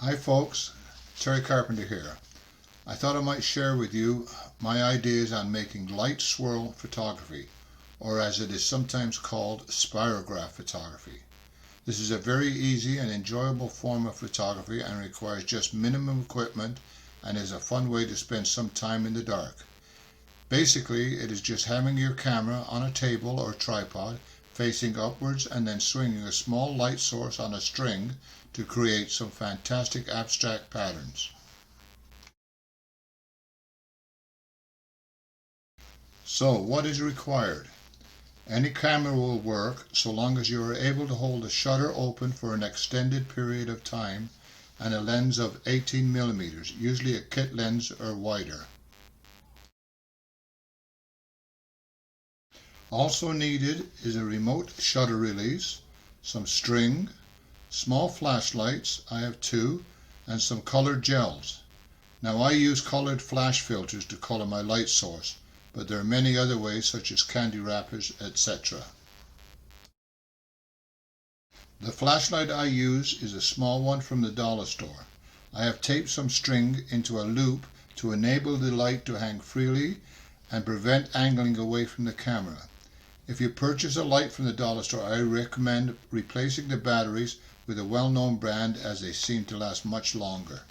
Hi folks, Terry Carpenter here. I thought I might share with you my ideas on making light swirl photography, or as it is sometimes called, spirograph photography. This is a very easy and enjoyable form of photography and requires just minimum equipment and is a fun way to spend some time in the dark. Basically, it is just having your camera on a table or tripod facing upwards and then swinging a small light source on a string to create some fantastic abstract patterns. So, what is required? Any camera will work so long as you are able to hold the shutter open for an extended period of time and a lens of 18mm, usually a kit lens or wider. Also needed is a remote shutter release, some string, small flashlights, I have two, and some colored gels. Now I use colored flash filters to color my light source, but there are many other ways such as candy wrappers, etc. The flashlight I use is a small one from the dollar store. I have taped some string into a loop to enable the light to hang freely and prevent angling away from the camera. If you purchase a light from the dollar store, I recommend replacing the batteries with a well-known brand as they seem to last much longer.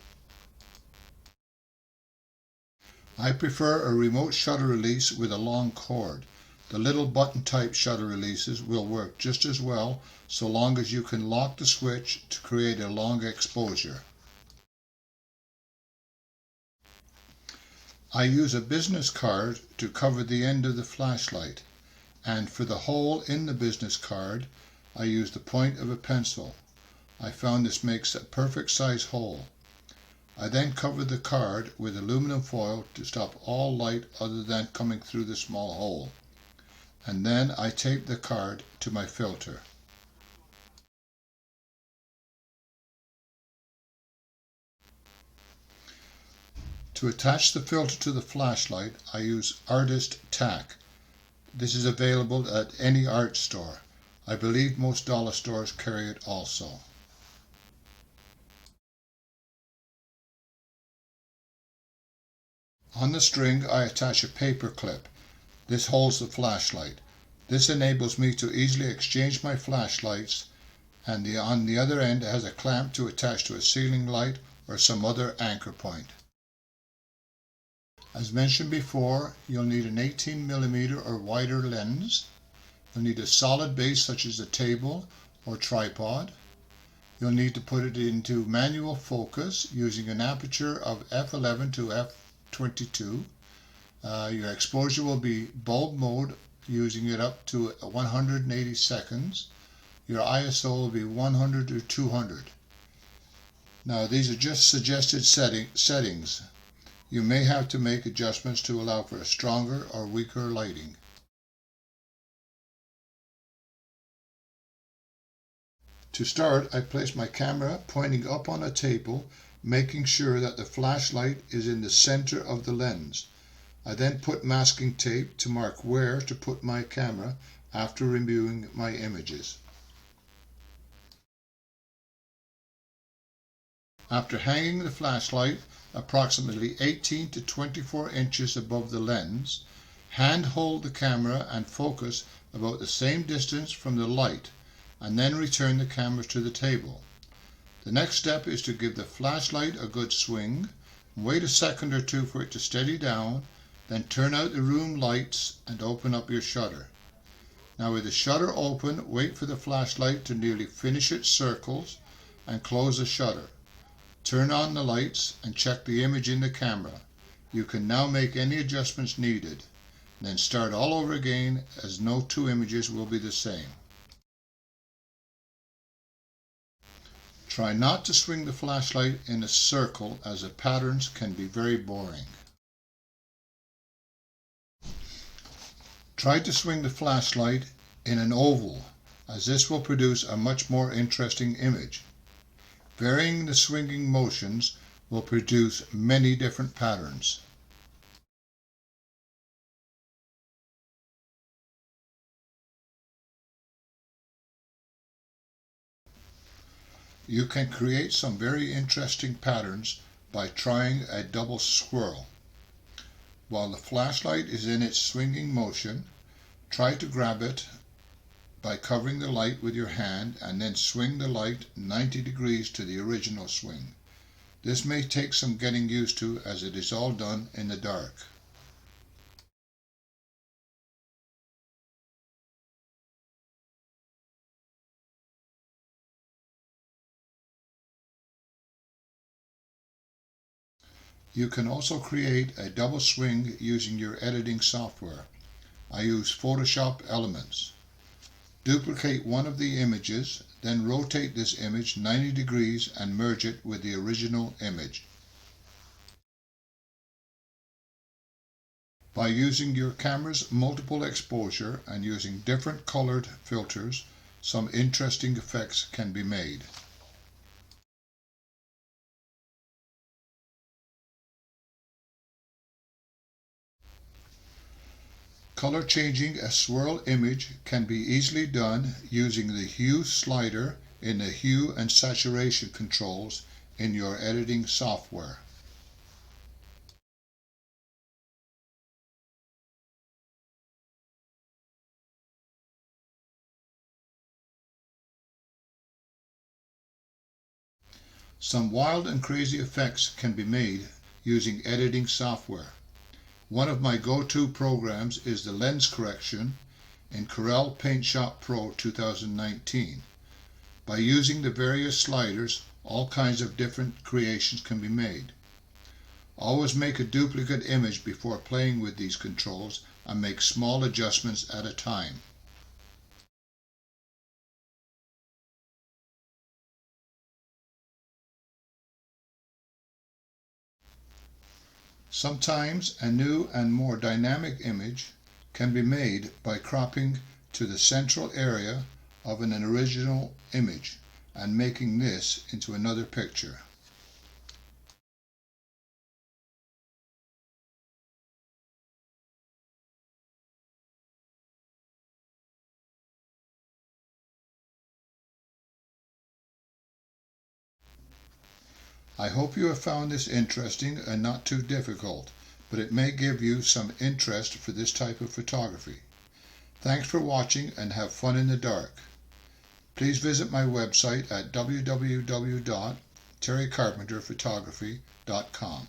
I prefer a remote shutter release with a long cord. The little button type shutter releases will work just as well so long as you can lock the switch to create a long exposure. I use a business card to cover the end of the flashlight, and for the hole in the business card I use the point of a pencil. I found this makes a perfect size hole. I then cover the card with aluminum foil to stop all light other than coming through the small hole, and then I tape the card to my filter. To attach the filter to the flashlight, I use artist tack. This is available at any art store. I believe most dollar stores carry it also. On the string I attach a paper clip. This holds the flashlight. This enables me to easily exchange my flashlights, and on the other end has a clamp to attach to a ceiling light or some other anchor point. As mentioned before, you'll need an 18mm or wider lens. You'll need a solid base such as a table or tripod. You'll need to put it into manual focus using an aperture of f11 to f22. Your exposure will be bulb mode, using it up to 180 seconds. Your ISO will be 100 or 200. Now these are just suggested settings. You may have to make adjustments to allow for a stronger or weaker lighting. To start, I place my camera pointing up on a table, making sure that the flashlight is in the center of the lens. I then put masking tape to mark where to put my camera after reviewing my images. After hanging the flashlight approximately 18 to 24 inches above the lens, hand hold the camera and focus about the same distance from the light, and then return the camera to the table. The next step is to give the flashlight a good swing, wait a second or two for it to steady down, then turn out the room lights and open up your shutter. Now with the shutter open, wait for the flashlight to nearly finish its circles and close the shutter. Turn on the lights and check the image in the camera. You can now make any adjustments needed. Then start all over again, as no two images will be the same. Try not to swing the flashlight in a circle, as the patterns can be very boring. Try to swing the flashlight in an oval, as this will produce a much more interesting image. Varying the swinging motions will produce many different patterns. You can create some very interesting patterns by trying a double swirl. While the flashlight is in its swinging motion, try to grab it by covering the light with your hand and then swing the light 90 degrees to the original swing. This may take some getting used to as it is all done in the dark. You can also create a double swing using your editing software. I use Photoshop Elements. Duplicate one of the images, then rotate this image 90 degrees and merge it with the original image. By using your camera's multiple exposure and using different colored filters, some interesting effects can be made. Color changing a swirl image can be easily done using the hue slider in the hue and saturation controls in your editing software. Some wild and crazy effects can be made using editing software. One of my go-to programs is the lens correction in Corel Paint Shop Pro 2019. By using the various sliders, all kinds of different creations can be made. Always make a duplicate image before playing with these controls and make small adjustments at a time. Sometimes a new and more dynamic image can be made by cropping to the central area of an original image and making this into another picture. I hope you have found this interesting and not too difficult, but it may give you some interest for this type of photography. Thanks for watching and have fun in the dark. Please visit my website at www.terrycarpenterphotography.com.